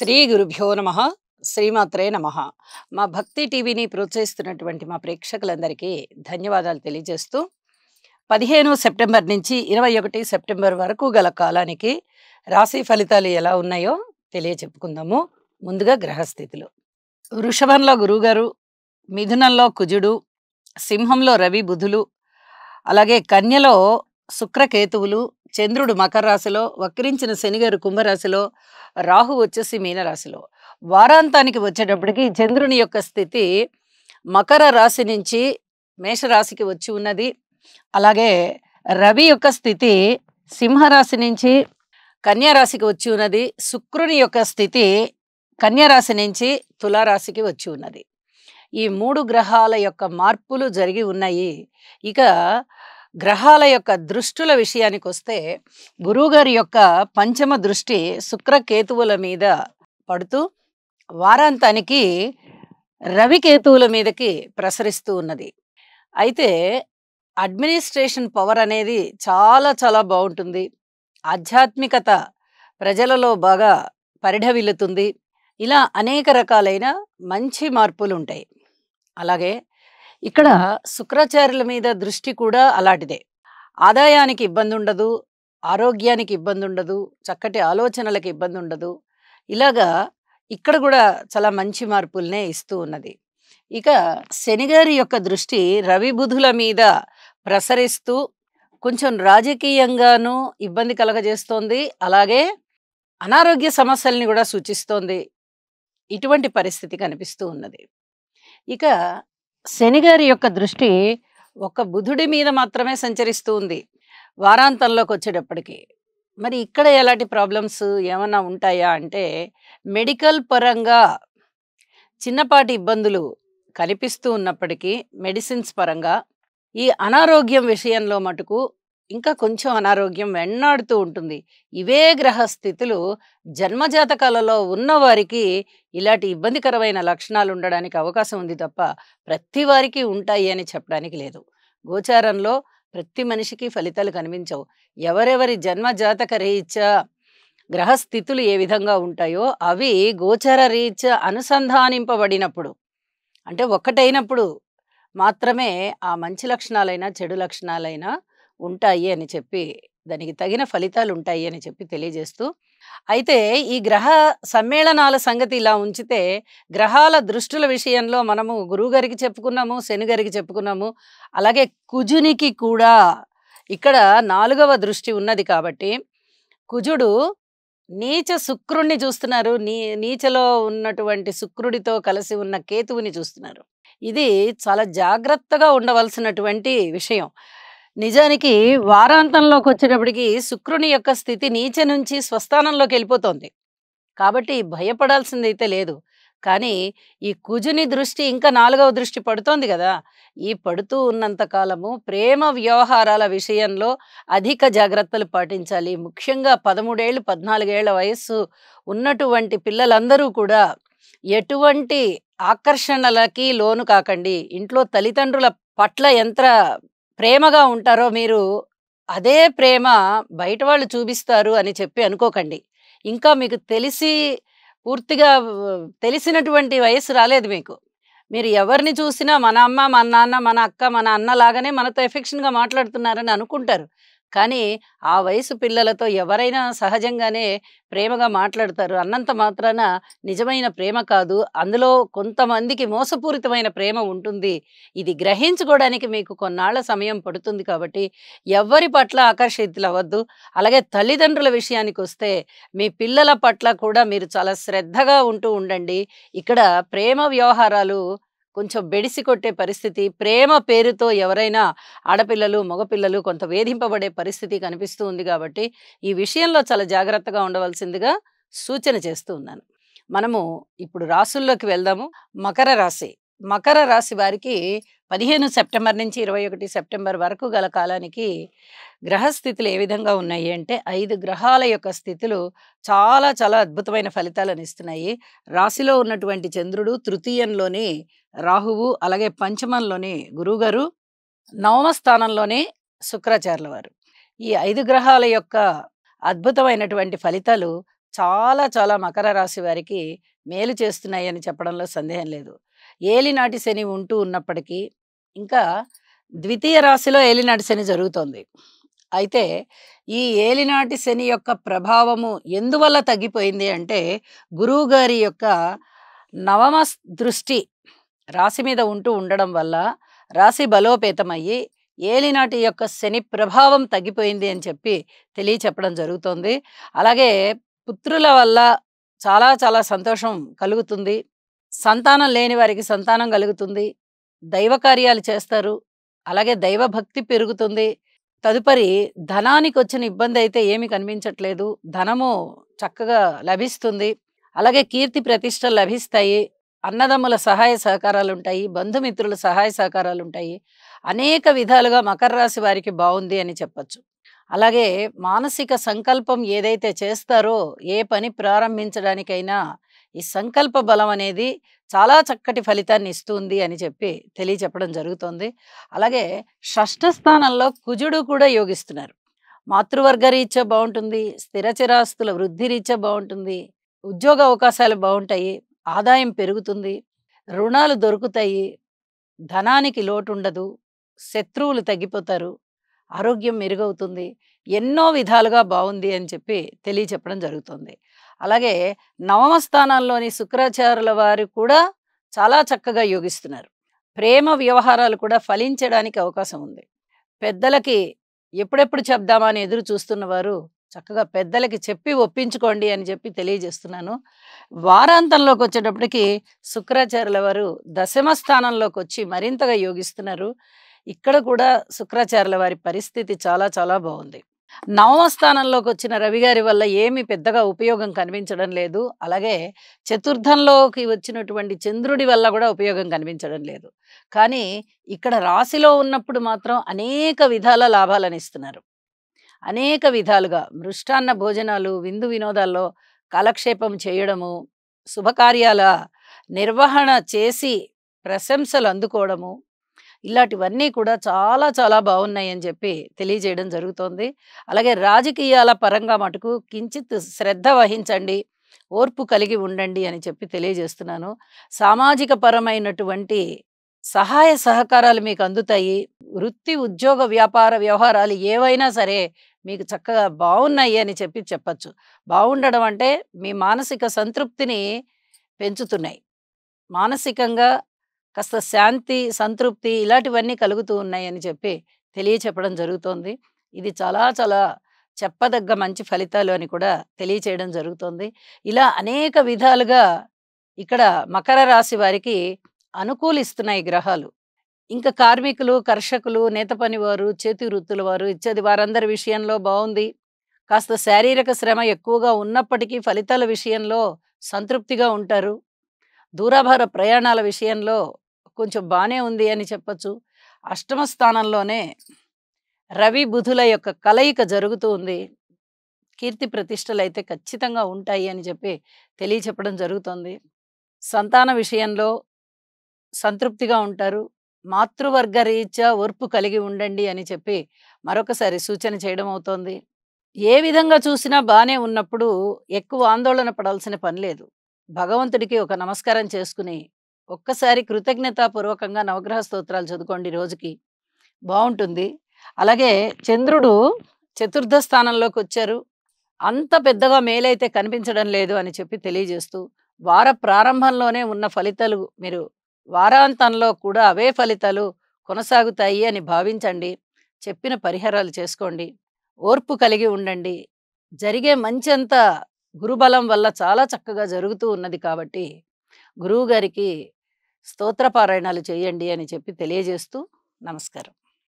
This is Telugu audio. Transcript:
శ్రీ గురుభ్యో నమః. శ్రీమాత్రే నమః. మా భక్తి టీవీని ప్రోత్సహిస్తున్నటువంటి మా ప్రేక్షకులందరికీ ధన్యవాదాలు తెలియజేస్తూ 15 సెప్టెంబర్ నుంచి 21 సెప్టెంబర్ వరకు గల కాలానికి రాశి ఫలితాలు ఎలా ఉన్నాయో తెలియచెప్పుకుందాము. ముందుగా గ్రహస్థితులు. వృషభంలో గురువుగారు, మిథునంలో కుజుడు, సింహంలో రవి బుధులు, అలాగే కన్యలో శుక్రకేతువులు, చంద్రుడు మకర రాశిలో, వక్రించిన శనిగారు కుంభరాశిలో, రాహు వచ్చేసి మీనరాశిలో. వారాంతానికి వచ్చేటప్పటికి చంద్రుని యొక్క స్థితి మకర రాశి నుంచి మేషరాశికి వచ్చి ఉన్నది. అలాగే రవి యొక్క స్థితి సింహరాశి నుంచి కన్యారాశికి వచ్చి ఉన్నది. శుక్రుని యొక్క స్థితి కన్యారాశి నుంచి తులారాశికి వచ్చి ఉన్నది. ఈ 3 గ్రహాల యొక్క మార్పులు జరిగి ఉన్నాయి. ఇక గ్రహాల యొక్క దృష్టుల విషయానికి వస్తే గురువుగారి యొక్క పంచమ దృష్టి శుక్రకేతువుల మీద పడుతూ వారాంతానికి రవికేతువుల మీదకి ప్రసరిస్తూ ఉన్నది. అయితే అడ్మినిస్ట్రేషన్ పవర్ అనేది చాలా చాలా బాగుంటుంది. ఆధ్యాత్మికత ప్రజలలో బాగా పరిఢవిల్లుతుంది. ఇలా అనేక రకాలైన మంచి మార్పులు ఉంటాయి. అలాగే ఇక్కడ శుక్రాచార్యుల మీద దృష్టి కూడా అలాంటిదే. ఆదాయానికి ఇబ్బంది ఉండదు, ఆరోగ్యానికి ఇబ్బంది ఉండదు, చక్కటి ఆలోచనలకు ఇబ్బంది ఉండదు. ఇలాగా ఇక్కడ కూడా చాలా మంచి మార్పుల్నే ఇస్తూ ఉన్నది. ఇక శనిగారి యొక్క దృష్టి రవి బుధుల మీద ప్రసరిస్తూ కొంచెం రాజకీయంగానూ ఇబ్బంది కలగజేస్తోంది. అలాగే అనారోగ్య సమస్యల్ని కూడా సూచిస్తోంది. ఇటువంటి పరిస్థితి కనిపిస్తూ ఉన్నది. ఇక శనిగారి యొక్క దృష్టి ఒక బుధుడి మీద మాత్రమే సంచరిస్తూ ఉంది వారాంతంలోకి వచ్చేటప్పటికి. మరి ఇక్కడ ఎలాంటి ప్రాబ్లమ్స్ ఏమన్నా ఉంటాయా అంటే మెడికల్ పరంగా చిన్నపాటి ఇబ్బందులు కనిపిస్తూ ఉన్నప్పటికీ మెడిసిన్స్ పరంగా ఈ అనారోగ్యం విషయంలో మటుకు ఇంకా కొంచెం అనారోగ్యం వెన్నాడుతూ ఉంటుంది. ఇవే గ్రహ స్థితులు జన్మజాతకాలలో ఉన్నవారికి ఇలాంటి ఇబ్బందికరమైన లక్షణాలు ఉండడానికి అవకాశం ఉంది తప్ప ప్రతి వారికి ఉంటాయి అని చెప్పడానికి లేదు. గోచారంలో ప్రతి మనిషికి ఫలితాలు కనిపించవు. ఎవరెవరి జన్మజాతక రీత్యా గ్రహస్థితులు ఏ విధంగా ఉంటాయో అవి గోచార రీత్యా అనుసంధానింపబడినప్పుడు అంటే ఒక్కటైనప్పుడు మాత్రమే ఆ మంచి లక్షణాలైనా చెడు లక్షణాలైనా ఉంటాయి అని చెప్పి దానికి తగిన ఫలితాలు ఉంటాయి అని చెప్పి తెలియజేస్తూ, అయితే ఈ గ్రహ సమ్మేళనాల సంగతి ఇలా ఉంచితే గ్రహాల దృష్టుల విషయంలో మనము గురువుగారికి చెప్పుకున్నాము, శనిగారికి చెప్పుకున్నాము. అలాగే కుజునికి కూడా ఇక్కడ 4వ దృష్టి ఉన్నది కాబట్టి కుజుడు నీచ శుక్రుణ్ణి చూస్తున్నారు. నీచలో ఉన్నటువంటి శుక్రుడితో కలిసి ఉన్న కేతువుని చూస్తున్నారు. ఇది చాలా జాగ్రత్తగా ఉండవలసినటువంటి విషయం. నిజానికి వారాంతంలోకి వచ్చేటప్పటికి శుక్రుని యొక్క స్థితి నీచ నుంచి స్వస్థానంలోకి వెళ్ళిపోతుంది. కాబట్టి భయపడాల్సింది అయితే లేదు. కానీ ఈ కుజుని దృష్టి ఇంకా 4వ దృష్టి పడుతోంది కదా. ఈ పడుతూ ఉన్నంత కాలము ప్రేమ వ్యవహారాల విషయంలో అధిక జాగ్రత్తలు పాటించాలి. ముఖ్యంగా 13 ఏళ్ళు 14 ఏళ్ల వయస్సు ఉన్నటువంటి పిల్లలందరూ కూడా ఎటువంటి ఆకర్షణలకి లోను కాకండి. ఇంట్లో తల్లిదండ్రుల పట్ల ఎంత ప్రేమగా ఉంటారో మీరు అదే ప్రేమ బయట వాళ్ళు చూపిస్తారు అని చెప్పి అనుకోకండి. ఇంకా మీకు పూర్తిగా తెలిసినటువంటి వయస్సు రాలేదు మీకు. మీరు ఎవరిని చూసినా మన అమ్మ, మన నాన్న, మన అక్క, మన అన్న లాగానే మనతో ఎఫెక్షన్‌గా మాట్లాడుతున్నారని అనుకుంటారు. కానీ ఆ వయసు పిల్లలతో ఎవరైనా సహజంగానే ప్రేమగా మాట్లాడతారు. అన్నంత మాత్రాన నిజమైన ప్రేమ కాదు. అందులో కొంతమందికి మోసపూరితమైన ప్రేమ ఉంటుంది. ఇది గ్రహించుకోవడానికి మీకు కొన్నాళ్ల సమయం పడుతుంది కాబట్టి ఎవ్వరి పట్ల ఆకర్షితులవ్వద్దు. అలాగే తల్లిదండ్రుల విషయానికొస్తే మీ పిల్లల పట్ల కూడా మీరు చాలా శ్రద్ధగా ఉంటూ ఉండండి. ఇక్కడ ప్రేమ వ్యవహారాలు కొంచెం బెడిసి కొట్టే పరిస్థితి, ప్రేమ పేరుతో ఎవరైనా ఆడపిల్లలు, మగపిల్లలు కొంత వేధింపబడే పరిస్థితి కనిపిస్తూ ఉంది కాబట్టి ఈ విషయంలో చాలా జాగ్రత్తగా ఉండవలసిందిగా సూచన చేస్తూ ఉన్నాను. మనము ఇప్పుడు రాసుల్లోకి వెళ్దాము. మకర రాశి. మకర రాశి వారికి 15 సెప్టెంబర్ నుంచి 21 సెప్టెంబర్ వరకు గల కాలానికి గ్రహస్థితులు ఏ విధంగా ఉన్నాయి అంటే 5 గ్రహాల యొక్క స్థితులు చాలా చాలా అద్భుతమైన ఫలితాలను ఇస్తున్నాయి. రాశిలో ఉన్నటువంటి చంద్రుడు, తృతీయంలోని రాహువు, అలాగే పంచమంలోని గురువుగారు, 9వ స్థానంలోని శుక్రాచార్యుల వారు. ఈ 5 గ్రహాల యొక్క అద్భుతమైనటువంటి ఫలితాలు చాలా చాలా మకర రాశి వారికి మేలు చేస్తున్నాయని చెప్పడంలో సందేహం లేదు. ఏలినాటి శని ఉంటూ ఉన్నప్పటికీ ఇంకా ద్వితీయ రాశిలో ఏలినాటి శని జరుగుతోంది. అయితే ఈ ఏలినాటి శని యొక్క ప్రభావము ఎందువల్ల తగ్గిపోయింది అంటే, గురువుగారి యొక్క నవమ దృష్టి రాశి మీద ఉంటూ ఉండడం వల్ల రాశి బలోపేతమయ్యి ఏలినాటి యొక్క శని ప్రభావం తగ్గిపోయింది అని చెప్పి తెలియచెప్పడం జరుగుతోంది. అలాగే పుత్రుల వల్ల చాలా చాలా సంతోషం కలుగుతుంది. సంతానం లేని వారికి సంతానం కలుగుతుంది. దైవ కార్యాలు చేస్తారు. అలాగే దైవభక్తి పెరుగుతుంది. తదుపరి ధనానికొచ్చిన ఇబ్బందయితే ఏమి కనిపించట్లేదు. ధనము చక్కగా లభిస్తుంది. అలాగే కీర్తి ప్రతిష్టలు లభిస్తాయి. అన్నదమ్ముల సహాయ సహకారాలుంటాయి. బంధుమిత్రుల సహాయ సహకారాలుంటాయి. అనేక విధాలుగా మకర రాశి వారికి బావుంది అని చెప్పొచ్చు. అలాగే మానసిక సంకల్పం ఏదైతే చేస్తారో, ఏ పని ప్రారంభించడానికైనా ఈ సంకల్ప బలం అనేది చాలా చక్కటి ఫలితాన్ని ఇస్తుంది అని చెప్పి తెలియచెప్పడం జరుగుతోంది. అలాగే షష్ఠ స్థానంలో కుజుడు కూడా యోగిస్తున్నారు. మాతృవర్గ రీత్యా బావుంటుంది. స్థిర చిరాస్తుల వృద్ధి రీత్యా బావుంటుంది. ఉద్యోగ అవకాశాలు బావుంటాయి. ఆదాయం పెరుగుతుంది. రుణాలు దొరుకుతాయి. ధనానికి లోటుండదు. శత్రువులు తగ్గిపోతారు. ఆరోగ్యం మెరుగవుతుంది. ఎన్నో విధాలుగా బావుంది అని చెప్పి తెలియచెప్పడం జరుగుతుంది. అలాగే నవమ స్థానాల్లోని శుక్రాచార్యుల వారు కూడా చాలా చక్కగా యోగిస్తున్నారు. ప్రేమ వ్యవహారాలు కూడా ఫలించడానికి అవకాశం ఉంది. పెద్దలకి ఎప్పుడెప్పుడు చెప్దామా అని ఎదురు చూస్తున్న వారు చక్కగా పెద్దలకి చెప్పి ఒప్పించుకోండి అని చెప్పి తెలియజేస్తున్నాను. వారాంతంలోకి వచ్చేటప్పటికి శుక్రాచార్యుల వారు దశమ స్థానంలోకి వచ్చి మరింతగా యోగిస్తున్నారు. ఇక్కడ కూడా శుక్రాచార్యుల వారి పరిస్థితి చాలా చాలా బాగుంది. నవమ స్థానంలోకి వచ్చిన రవి గారి వల్ల ఏమి పెద్దగా ఉపయోగం కనిపించడం లేదు. అలాగే చతుర్థంలోకి వచ్చినటువంటి చంద్రుడి వల్ల కూడా ఉపయోగం కనిపించడం లేదు. కానీ ఇక్కడ రాశిలో ఉన్నప్పుడు మాత్రం అనేక విధాల లాభాలను ఇస్తున్నారు. అనేక విధాలుగా మృష్టాన్న భోజనాలు, విందు వినోదాల్లో కాలక్షేపం చేయడము, శుభకార్యాల నిర్వహణ చేసి ప్రశంసలు అందుకోవడము, ఇలాంటివన్నీ కూడా చాలా చాలా బాగున్నాయని చెప్పి తెలియజేయడం జరుగుతోంది. అలాగే రాజకీయాల పరంగా మటుకు కించిత్ శ్రద్ధ వహించండి, ఓర్పు కలిగి ఉండండి అని చెప్పి తెలియజేస్తున్నాను. సామాజిక పరమైనటువంటి సహాయ సహకారాలు మీకు అందుతాయి. వృత్తి, ఉద్యోగ, వ్యాపార వ్యవహారాలు ఏవైనా సరే మీకు చక్కగా బాగున్నాయి అని చెప్పి చెప్పచ్చు. బాగుండడం అంటే మీ మానసిక సంతృప్తిని పెంచుతున్నాయి. మానసికంగా కాస్త శాంతి, సంతృప్తి ఇలాంటివన్నీ కలుగుతూ ఉన్నాయని చెప్పి తెలియచెప్పడం జరుగుతోంది. ఇది చాలా చాలా చెప్పదగ్గ మంచి ఫలితాలు అని కూడా తెలియచేయడం జరుగుతోంది. ఇలా అనేక విధాలుగా ఇక్కడ మకర రాశి వారికి అనుకూలిస్తున్నాయి గ్రహాలు. ఇంకా కార్మికులు, కర్షకులు, నేత పనివారు, చేతి వృత్తుల వారు ఇత్యాది వారందరి విషయంలో బావుంది. కాస్త శారీరక శ్రమ ఎక్కువగా ఉన్నప్పటికీ ఫలితాల విషయంలో సంతృప్తిగా ఉంటారు. దూరాభార ప్రయాణాల విషయంలో కొంచెం బానే ఉంది అని చెప్పచ్చు. అష్టమ స్థానంలోనే రవి, బుధుల యొక్క కలయిక జరుగుతూ ఉంది. కీర్తి ప్రతిష్టలైతే ఖచ్చితంగా ఉంటాయి అని చెప్పి తెలియచెప్పడం జరుగుతోంది. సంతాన విషయంలో సంతృప్తిగా ఉంటారు. మాతృవర్గ రీత్యా ఓర్పు కలిగి ఉండండి అని చెప్పి మరొకసారి సూచన చేయడం అవుతోంది. ఏ విధంగా చూసినా బానే ఉన్నప్పుడు ఎక్కువ ఆందోళన పడాల్సిన పని లేదు. భగవంతుడికి ఒక నమస్కారం చేసుకుని ఒక్కసారి కృతజ్ఞతాపూర్వకంగా నవగ్రహ స్తోత్రాలు చదువుకోండి రోజుకి. బావుంటుంది. అలాగే చంద్రుడు చతుర్థ స్థానంలోకి వచ్చారు. అంత పెద్దగా మేలైతే కనిపించడం లేదు అని చెప్పి తెలియజేస్తూ, వార ప్రారంభంలోనే ఉన్న ఫలితాలు మీరు వారాంతంలో కూడా అవే ఫలితాలు కొనసాగుతాయి అని భావించండి. చెప్పిన పరిహారాలు చేసుకోండి. ఓర్పు కలిగి ఉండండి. జరిగే మంచంతా గురుబలం వల్ల చాలా చక్కగా జరుగుతూ ఉన్నది కాబట్టి గురువుగారికి స్తోత్ర పారాయణాలు చేయండి అని చెప్పి తెలియజేస్తూ నమస్కారం.